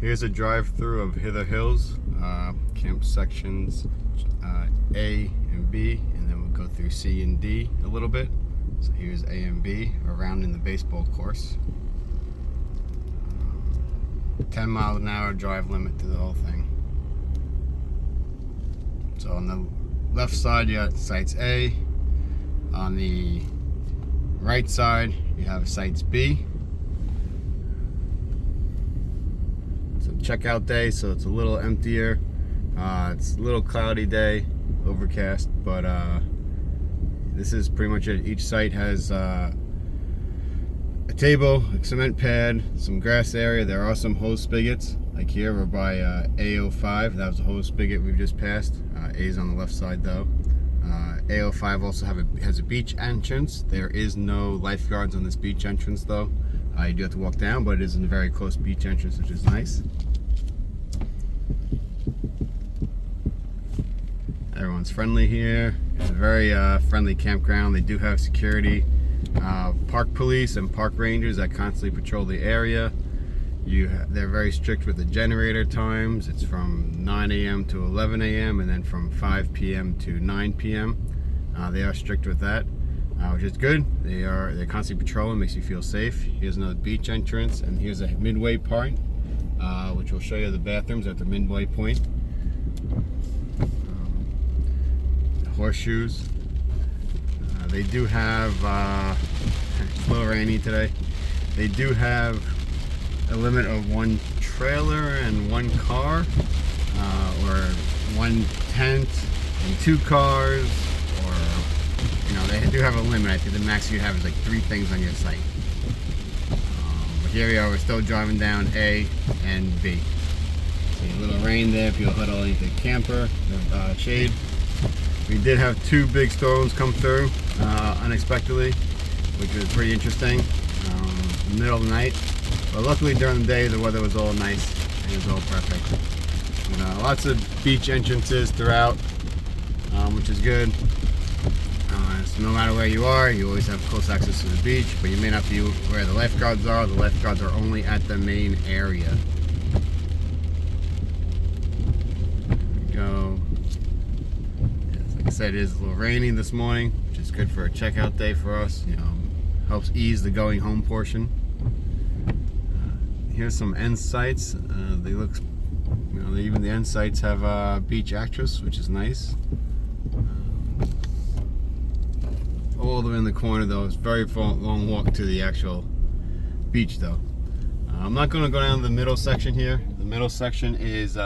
Here's a drive-through of Hither Hills, camp sections A and B, and then we'll go through C and D a little bit. So here's A and B around in the baseball course. 10-mile-an-hour drive limit to the whole thing. So on the left side you got sites A. On the right side you have sites B. Checkout day, so it's a little emptier. It's a little cloudy day, overcast, but this is pretty much it. Each site has a table, a cement pad, some grass area. There are some hose spigots, like here we're by A05. That was a hose spigot we've just passed. A is on the left side though. A05 also has a beach entrance. There is no lifeguards on this beach entrance though. You do have to walk down, but it is a very close beach entrance, which is nice. Everyone's friendly here. It's a very friendly campground. They do have security, park police and park rangers that constantly patrol the area. They're very strict with the generator times. It's from 9 a.m. to 11 a.m. and then from 5 p.m. to 9 p.m. They are strict with that. Which is good. They're constantly patrolling, makes you feel safe. Here's another beach entrance, and here's a midway point, which will show you the bathrooms at the midway point. Horseshoes. They do have, it's a little rainy today. They do have a limit of one trailer and one car, or one tent and two cars. They do have a limit. I think the max you have is like 3 things on your site. But here we are, we're still driving down A and B. See a little rain there, people huddle underneath the camper, the shade. We did have 2 big storms come through unexpectedly, which was pretty interesting, in the middle of the night. But luckily during the day the weather was all nice and it was all perfect. Lots of beach entrances throughout, which is good. So no matter where you are, you always have close access to the beach, but you may not be where the lifeguards are. The lifeguards are only at the main area. There we go. Like I said, it is a little rainy this morning, which is good for a checkout day for us. Helps ease the going home portion. Here's some end sites. They look, even the end sites have a beach actress, which is nice. All the way in the corner though, it's a very long walk to the actual beach though. I'm not going to go down the middle section here. The middle section is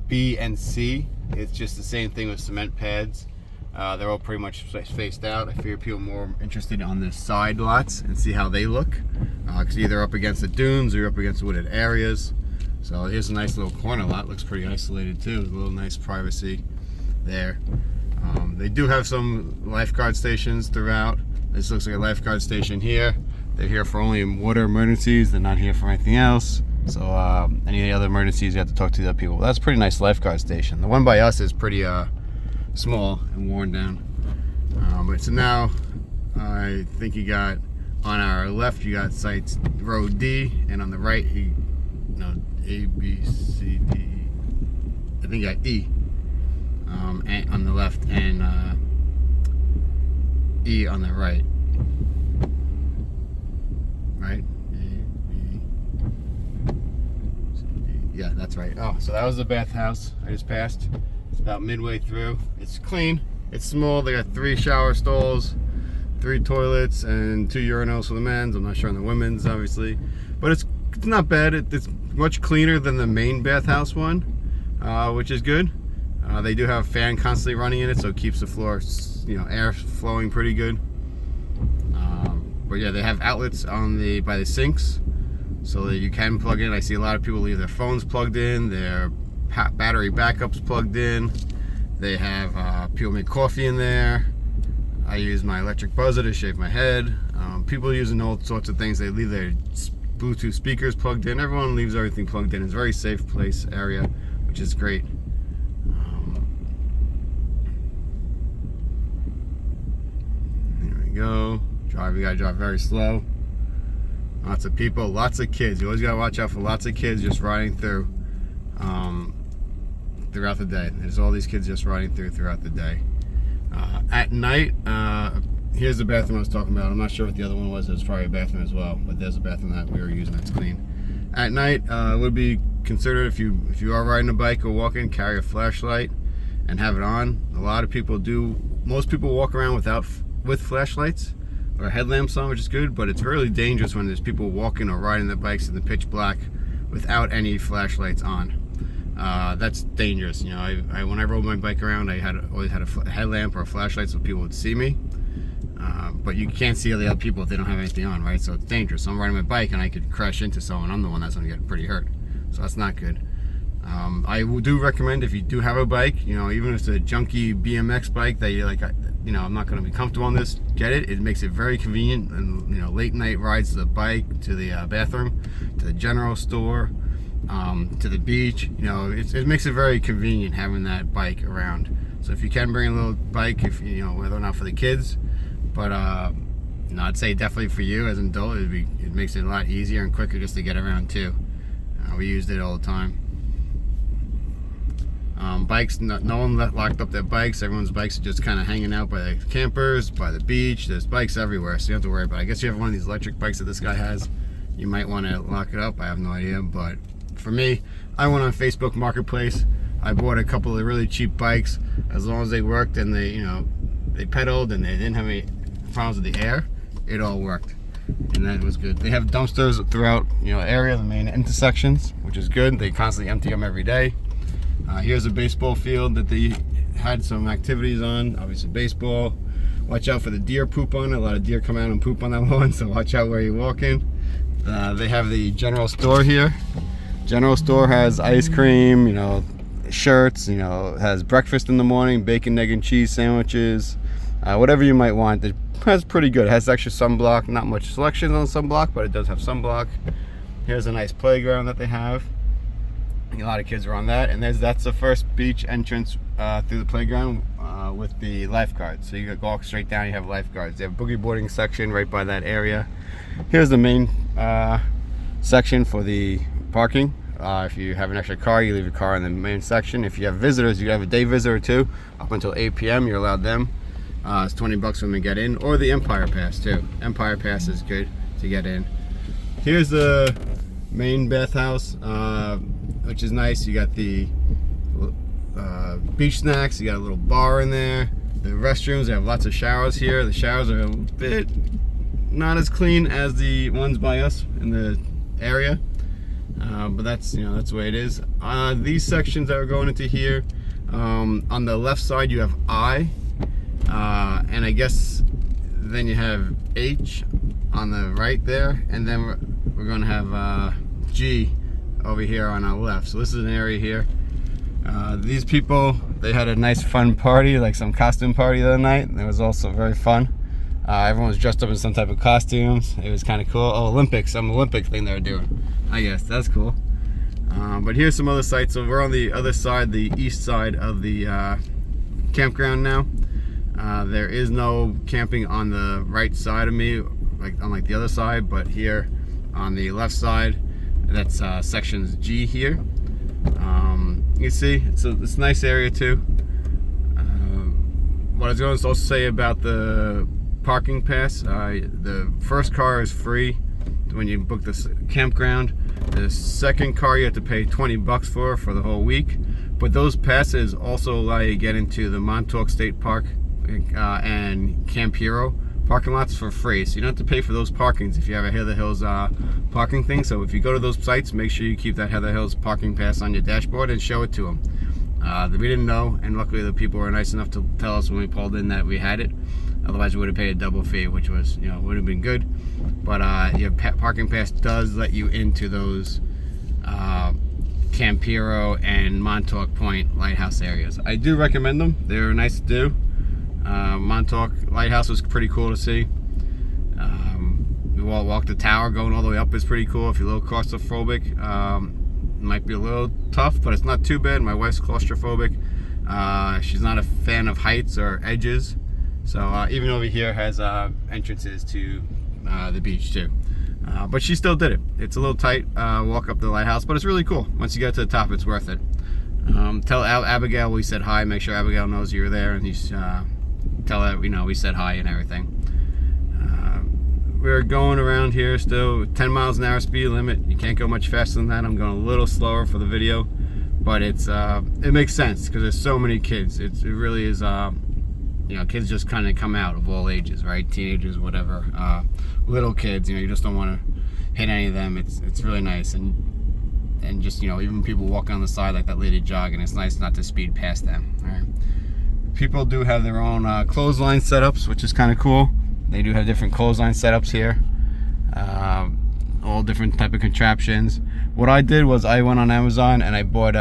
B and C. It's just the same thing with cement pads. They're all pretty much spaced out. I figure people are more interested on the side lots and see how they look, because either up against the dunes or you're up against wooded areas. So here's a nice little corner lot. Looks pretty isolated too. There's a little nice privacy there. They do have some lifeguard stations throughout. This looks like a lifeguard station here. They're here for only water emergencies. They're not here for anything else. So any other emergencies, you have to talk to the other people. That's a pretty nice lifeguard station. The one by us is pretty small and worn down. But so now, I think you got, on our left, you got sites row D, and on the right, A, B, C, D, I think you got E. And on the left and E on the right. Right? A, B, C, D. Yeah, that's right. Oh, so that was the bathhouse I just passed. It's about midway through. It's clean. It's small. They got 3 shower stalls, 3 toilets, and 2 urinals for the men's. I'm not sure on the women's, obviously, but it's not bad. It's much cleaner than the main bathhouse one, which is good. They do have a fan constantly running in it, so it keeps the floor, air flowing pretty good. But yeah, they have outlets by the sinks, so that you can plug in. I see a lot of people leave their phones plugged in, their battery backups plugged in. They have people make coffee in there. I use my electric buzzer to shave my head. People using all sorts of things. They leave their Bluetooth speakers plugged in. Everyone leaves everything plugged in. It's a very safe place area, which is great. There we go. We gotta drive very slow. Lots of people, lots of kids. You always gotta watch out for lots of kids just riding through throughout the day. There's all these kids just riding throughout the day. At night, here's the bathroom I was talking about. I'm not sure what the other one was. There's probably a bathroom as well, but there's a bathroom that we were using that's clean. At night, it would be considered, if you are riding a bike or walking, carry a flashlight and have it on. A lot of people do. Most people walk around with flashlights or headlamps on, which is good, but it's really dangerous when there's people walking or riding their bikes in the pitch black without any flashlights on. That's dangerous. You know, when I rode my bike around, I always had a headlamp or a flashlight so people would see me. But you can't see the other people if they don't have anything on, right? So it's dangerous. So I'm riding my bike and I could crash into someone. I'm the one that's going to get pretty hurt. So that's not good. I do recommend, if you do have a bike, you know, even if it's a junky BMX bike that you're like, you know, I'm not going to be comfortable on this, get it. It makes it very convenient, and you know, late night rides to the bike, to the bathroom, to the general store, to the beach. You know, it makes it very convenient having that bike around. So if you can bring a little bike, if you know, whether or not for the kids, but no, I'd say definitely for you as an adult, it makes it a lot easier and quicker just to get around too. We used it all the time. Bikes, no one locked up their bikes. Everyone's bikes are just kind of hanging out by the campers, by the beach. There's bikes everywhere, so you don't have to worry about it. I guess you have one of these electric bikes that this guy has, you might want to lock it up. I have no idea, but for me, I went on Facebook Marketplace. I bought a couple of really cheap bikes. As long as they worked and they, you know, they pedaled and they didn't have any problems with the air, it all worked, and that was good. They have dumpsters throughout, you know, area, the main intersections, which is good. They constantly empty them every day. Here's a baseball field that they had some activities on. Obviously baseball. Watch out for the deer poop on it. A lot of deer come out and poop on that lawn, so watch out where you're walking. They have the general store here. General store has ice cream, you know, shirts, you know, has breakfast in the morning, bacon, egg, and cheese sandwiches, whatever you might want. It's pretty good. It has extra sunblock. Not much selection on sunblock, but it does have sunblock. Here's a nice playground that they have. A lot of kids are on that, and that's the first beach entrance through the playground with the lifeguards. So you walk straight down, you have lifeguards. They have a boogie boarding section right by that area. Here's the main section for the parking. If you have an extra car, you leave your car in the main section. If you have visitors, you have a day visitor too. Up until 8 p.m. you're allowed them. It's $20 for them to get in, or the Empire Pass too. Empire Pass is good to get in. Here's the main bathhouse, which is nice. You got the beach snacks, you got a little bar in there. The restrooms, they have lots of showers here. The showers are a bit not as clean as the ones by us in the area, but that's, you know, that's the way it is. These sections that are going into here, on the left side you have I, and I guess then you have H on the right there, and then we're going to have G over here on our left. So this is an area here. These people, they had a nice fun party, like some costume party the other night. It was also very fun. Everyone was dressed up in some type of costumes. It was kind of cool. Oh, Olympics, some Olympic thing they were doing. I guess that's cool. But here's some other sites. So we're on the other side, the east side of the campground now. There is no camping on the right side of me, unlike the other side, but here on the left side, that's sections G here. You see, it's a nice area too. What I was going to also say about the parking pass, the first car is free when you book this campground. The second car you have to pay $20 for the whole week, but those passes also allow you to get into the Montauk State Park and Camp Hero parking lots for free, so you don't have to pay for those parkings if you have a Hither Hills parking thing. So if you go to those sites, make sure you keep that Hither Hills parking pass on your dashboard and show it to them. We didn't know, and luckily the people were nice enough to tell us when we pulled in that we had it. Otherwise we would have paid a double fee, which was, you know, would have been good. But your parking pass does let you into those Camp Hero and Montauk Point lighthouse areas. I do recommend them. They're nice to do. Montauk Lighthouse was pretty cool to see. We walked the tower going all the way up is pretty cool. If you're a little claustrophobic, it might be a little tough, but it's not too bad. My wife's claustrophobic. She's not a fan of heights or edges. So even over here has entrances to the beach too. But she still did it. It's a little tight walk up the lighthouse, but it's really cool. Once you get to the top, it's worth it. Tell Abigail we said hi. Make sure Abigail knows you were there, and tell her we said hi and everything. We're going around here still 10 miles an hour speed limit. You can't go much faster than that. I'm going a little slower for the video, but it makes sense because there's so many kids. It really is. Kids just kind of come out of all ages, right? Teenagers, whatever, little kids. You just don't want to hit any of them. It's really nice, and just even people walking on the side like that lady jogging. It's nice not to speed past them. All right. People do have their own clothesline setups, which is kind of cool. They do have different clothesline setups here, all different type of contraptions. What I did was I went on Amazon and I bought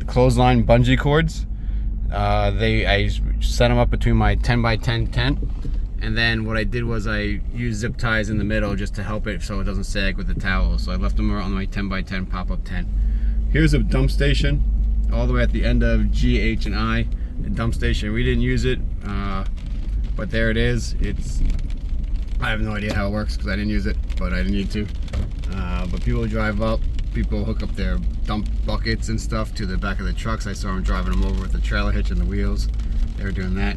clothesline bungee cords. I set them up between my 10x10 tent, and then what I did was I used zip ties in the middle just to help it so it doesn't sag with the towel. So I left them on my 10x10 pop-up tent. Here's a dump station all the way at the end of G, H, and I. The dump station, we didn't use it, but there it is. I have no idea how it works because I didn't use it, but I didn't need to. But people drive up, people hook up their dump buckets and stuff to the back of the trucks. I saw them driving them over with the trailer hitch and the wheels. They were doing that.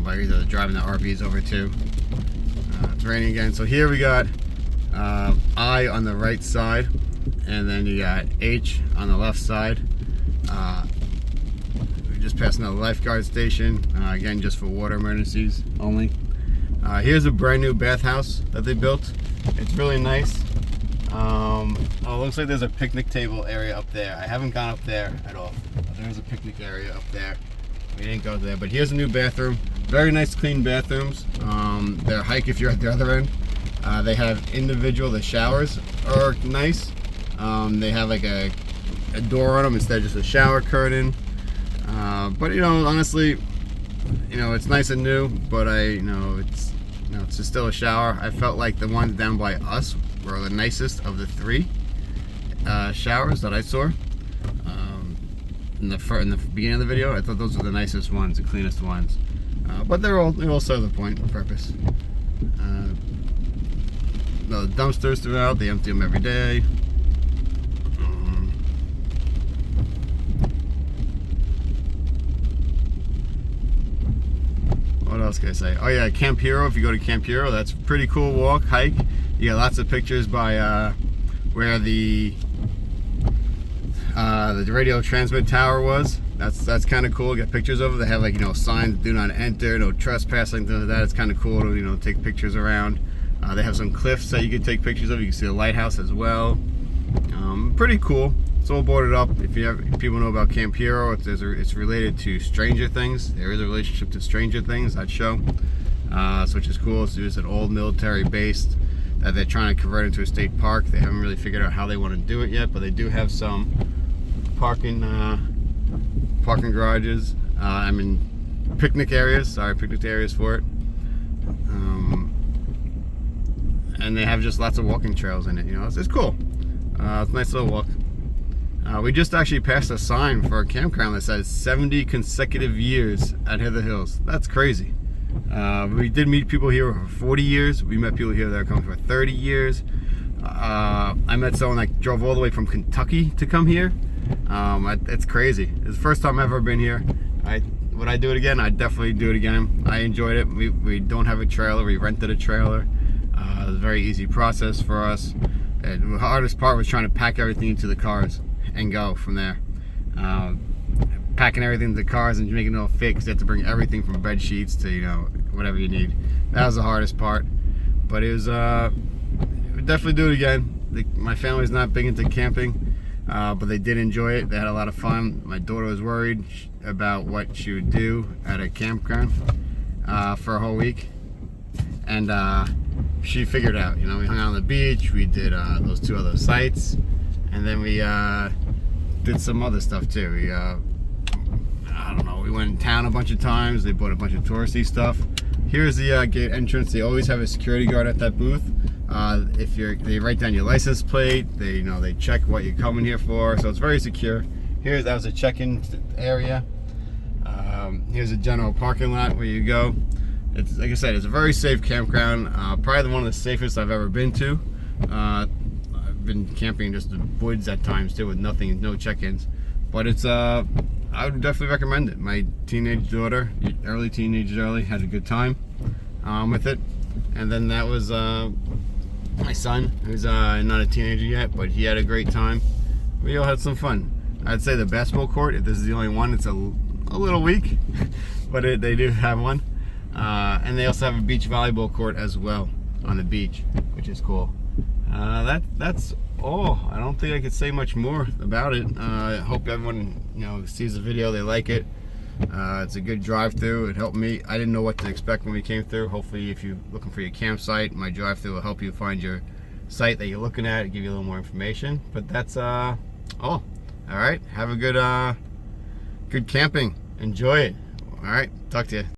But either driving the RVs over too. It's raining again. So here we got I on the right side, and then you got H on the left side. We just passed another lifeguard station, again just for water emergencies only. Here's a brand new bathhouse that they built. It's really nice. It looks like there's a picnic table area up there. I haven't gone up there at all. But there's a picnic area up there. We didn't go there, but here's a new bathroom. Very nice, clean bathrooms. They're hike if you're at the other end. They have the showers are nice. They have like a door on them instead of just a shower curtain. But honestly, it's nice and new, but it's just still a shower. I felt like the ones down by us were the nicest of the three showers that I saw. In the beginning of the video, I thought those were the nicest ones, the cleanest ones. But they all serve the point and purpose. The dumpsters throughout, they empty them every day. What else can I say? Oh yeah, Camp Hero. If you go to Camp Hero, that's a pretty cool walk, hike. You got lots of pictures by where the radio transmit tower was. That's kind of cool. Get pictures of it. They have signs, do not enter, no trespassing, things like that. It's kind of cool to take pictures around. They have some cliffs that you can take pictures of. You can see the lighthouse as well. Pretty cool. It's all boarded up. If people know about Camp Hero, it's related to Stranger Things. There is a relationship to Stranger Things, that show, which is cool. So it's an old military base that they're trying to convert into a state park. They haven't really figured out how they want to do it yet, but they do have some parking garages. Picnic areas. Picnic areas for it. And they have just lots of walking trails in it. It's cool. It's a nice little walk. We just actually passed a sign for a campground that says 70 consecutive years at Hither Hills. That's crazy. We did meet people here for 40 years. We met people here that are coming for 30 years. I met someone that drove all the way from Kentucky to come here. It's crazy. It's the first time I've ever been here. Would I do it again? I'd definitely do it again. I enjoyed it. We don't have a trailer. We rented a trailer. It was a very easy process for us. And the hardest part was trying to pack everything into the cars and go from there. Packing everything into the cars and making it all fit, because you have to bring everything from bed sheets to whatever you need. That was the hardest part, but it was we'd definitely do it again. My family's not big into camping, but they did enjoy it. They had a lot of fun. My daughter was worried about what she would do at a campground for a whole week, and she figured it out. We hung out on the beach, we did those two other sites, and then we did some other stuff too. I don't know, we went in town a bunch of times. They bought a bunch of touristy stuff. Here's the gate entrance. They always have a security guard at that booth. They write down your license plate. They check what you're coming here for. So it's very secure. That was a check-in area. Here's a general parking lot where you go. It's like I said, it's a very safe campground. Probably one of the safest I've ever been to. I've been camping just in the woods at times too, with nothing, no check-ins. But it's I would definitely recommend it. My teenage daughter, early, had a good time with it. And then that was my son, who's not a teenager yet, but he had a great time. We all had some fun. I'd say the basketball court, if this is the only one, it's a little weak, but they do have one. And they also have a beach volleyball court as well on the beach, which is cool. That's all. I don't think I could say much more about it. I hope everyone sees the video, they like it. It's a good drive-through. It helped me. I didn't know what to expect when we came through. Hopefully, if you're looking for your campsite, my drive-through will help you find your site that you're looking at and give you a little more information. But that's all. All right. Have a good camping. Enjoy it. All right. Talk to you.